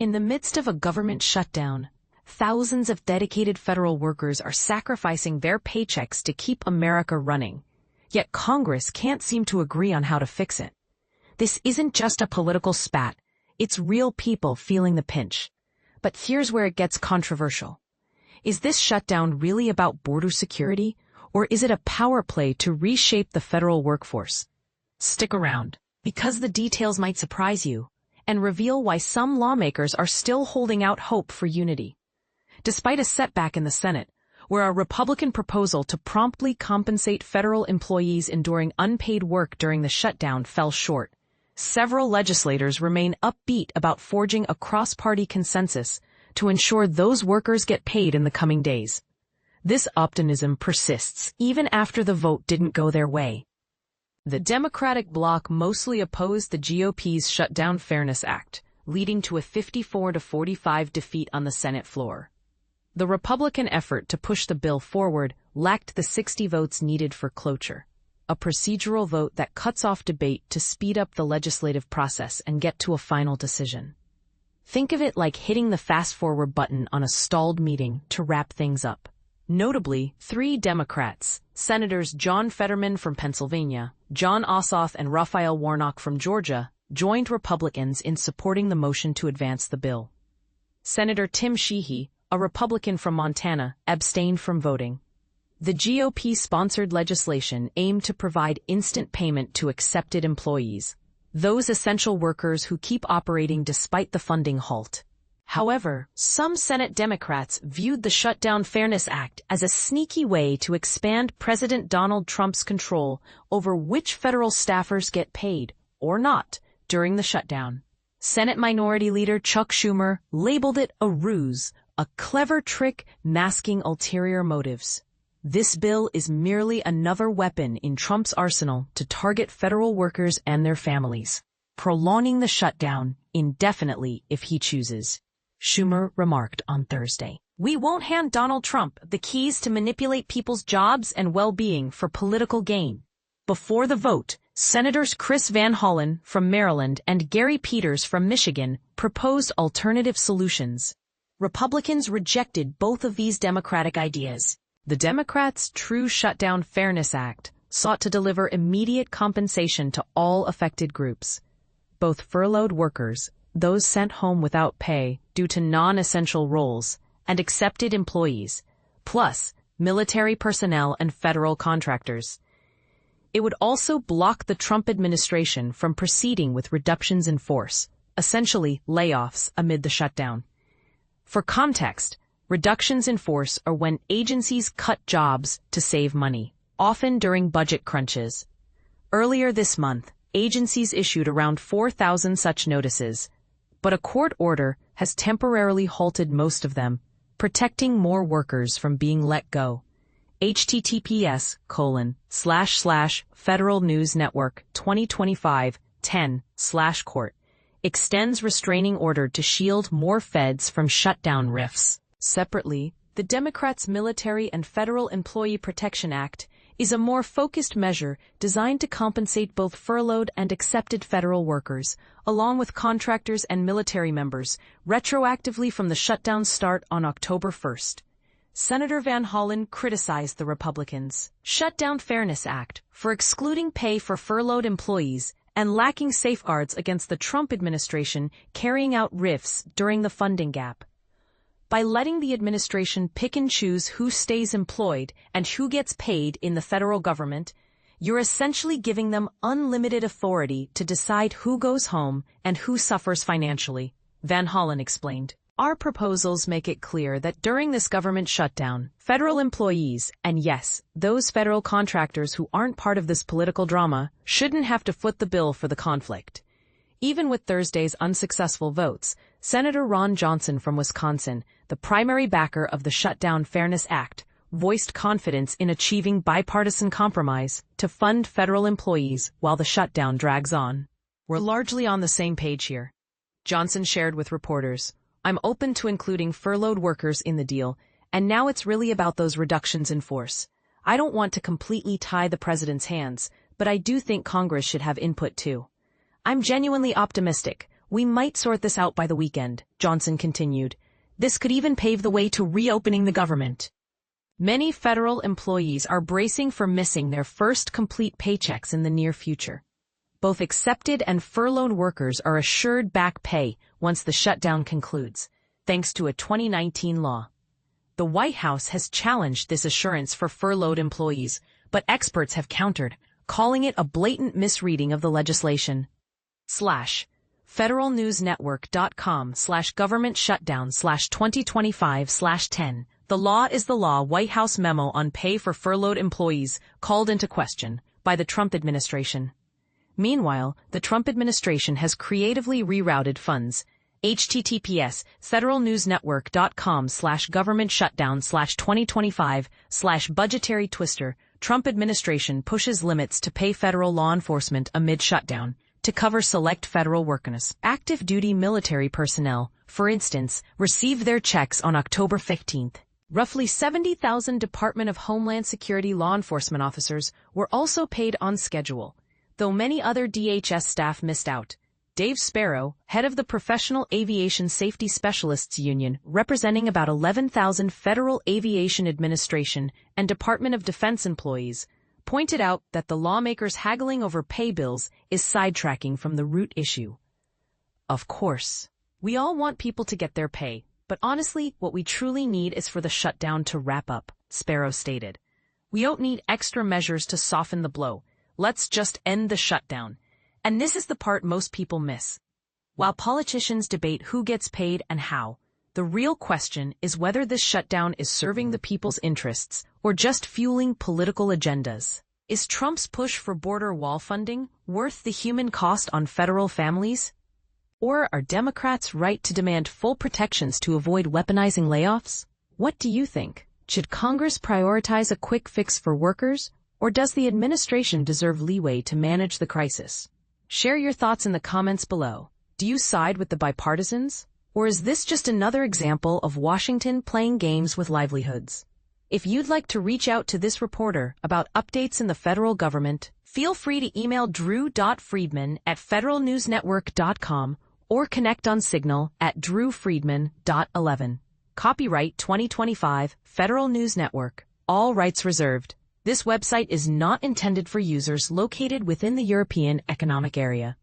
In the midst of a government shutdown, thousands of dedicated federal workers are sacrificing their paychecks to keep America running. Yet Congress can't seem to agree on how to fix it. This isn't just a political spat, it's real people feeling the pinch. But here's where it gets controversial. Is this shutdown really about border security, or is it a power play to reshape the federal workforce? Stick around, because the details might surprise you and reveal why some lawmakers are still holding out hope for unity. Despite a setback in the Senate, where a Republican proposal to promptly compensate federal employees enduring unpaid work during the shutdown fell short, several legislators remain upbeat about forging a cross-party consensus to ensure those workers get paid in the coming days. This optimism persists even after the vote didn't go their way. The Democratic bloc mostly opposed the GOP's Shutdown Fairness Act, leading to a 54-45 defeat on the Senate floor. The Republican effort to push the bill forward lacked the 60 votes needed for cloture, a procedural vote that cuts off debate to speed up the legislative process and get to a final decision. Think of it like hitting the fast-forward button on a stalled meeting to wrap things up. Notably, 3 Democrats, Senators John Fetterman from Pennsylvania, Jon Ossoff and Raphael Warnock from Georgia, joined Republicans in supporting the motion to advance the bill. Senator Tim Sheehy, a Republican from Montana, abstained from voting. The GOP-sponsored legislation aimed to provide instant payment to accepted employees, those essential workers who keep operating despite the funding halt. However, some Senate Democrats viewed the Shutdown Fairness Act as a sneaky way to expand President Donald Trump's control over which federal staffers get paid, or not, during the shutdown. Senate Minority Leader Chuck Schumer labeled it a ruse, a clever trick masking ulterior motives. This bill is merely another weapon in Trump's arsenal to target federal workers and their families, prolonging the shutdown indefinitely if he chooses. Schumer remarked on Thursday. "We won't hand Donald Trump the keys to manipulate people's jobs and well-being for political gain." Before the vote, Senators Chris Van Hollen from Maryland and Gary Peters from Michigan proposed alternative solutions. Republicans rejected both of these Democratic ideas. The Democrats' True Shutdown Fairness Act sought to deliver immediate compensation to all affected groups, both furloughed workers, those sent home without pay due to non-essential roles, and accepted employees, plus military personnel and federal contractors. It would also block the Trump administration from proceeding with reductions in force, essentially layoffs amid the shutdown. For context, reductions in force are when agencies cut jobs to save money, often during budget crunches. Earlier this month, agencies issued around 4,000 such notices, but a court order has temporarily halted most of them, protecting more workers from being let go. https://Federal News Network 2025-10/court extends restraining order to shield more feds from shutdown rifts. Separately, the Democrats' Military and Federal Employee Protection Act is a more focused measure designed to compensate both furloughed and accepted federal workers, along with contractors and military members, retroactively from the shutdown's start on October 1st. Senator Van Hollen criticized the Republicans' Shutdown Fairness Act for excluding pay for furloughed employees and lacking safeguards against the Trump administration carrying out rifts during the funding gap. By letting the administration pick and choose who stays employed and who gets paid in the federal government, you're essentially giving them unlimited authority to decide who goes home and who suffers financially, Van Hollen explained. Our proposals make it clear that during this government shutdown, federal employees, and yes, those federal contractors who aren't part of this political drama, shouldn't have to foot the bill for the conflict. Even with Thursday's unsuccessful votes, Senator Ron Johnson from Wisconsin, the primary backer of the Shutdown Fairness Act, voiced confidence in achieving bipartisan compromise to fund federal employees while the shutdown drags on. "We're largely on the same page here," Johnson shared with reporters. "I'm open to including furloughed workers in the deal, and now it's really about those reductions in force. I don't want to completely tie the president's hands, but I do think Congress should have input too. I'm genuinely optimistic. We might sort this out by the weekend, Johnson continued. This could even pave the way to reopening the government. Many federal employees are bracing for missing their first complete paychecks in the near future. Both accepted and furloughed workers are assured back pay once the shutdown concludes, thanks to a 2019 law. The White House has challenged this assurance for furloughed employees, but experts have countered, calling it a blatant misreading of the legislation. federalnewsnetwork.com/government shutdown/2025/10 The law is the law. White House memo on pay for furloughed employees called into question by the Trump administration. Meanwhile, the Trump administration has creatively rerouted funds. https://federalnewsnetwork.com/government shutdown/2025/budgetary twister. Trump administration pushes limits to pay federal law enforcement amid shutdown to cover select federal workers. Active duty military personnel, for instance, received their checks on October 15th. Roughly 70,000 Department of Homeland Security law enforcement officers were also paid on schedule, though many other DHS staff missed out. Dave Spero, head of the Professional Aviation Safety Specialists Union, representing about 11,000 Federal Aviation Administration and Department of Defense employees, pointed out that the lawmakers haggling over pay bills is sidetracking from the root issue. Of course, we all want people to get their pay, but honestly, what we truly need is for the shutdown to wrap up, Spero stated. We don't need extra measures to soften the blow. Let's just end the shutdown. And this is the part most people miss. While politicians debate who gets paid and how, the real question is whether this shutdown is serving the people's interests or just fueling political agendas. Is Trump's push for border wall funding worth the human cost on federal families? Or are Democrats right to demand full protections to avoid weaponizing layoffs? What do you think? Should Congress prioritize a quick fix for workers, or does the administration deserve leeway to manage the crisis? Share your thoughts in the comments below. Do you side with the bipartisans? Or is this just another example of Washington playing games with livelihoods? If you'd like to reach out to this reporter about updates in the federal government, feel free to email drew.friedman@federalnewsnetwork.com or connect on Signal at drewfriedman.11. Copyright 2025, Federal News Network. All rights reserved. This website is not intended for users located within the European Economic Area.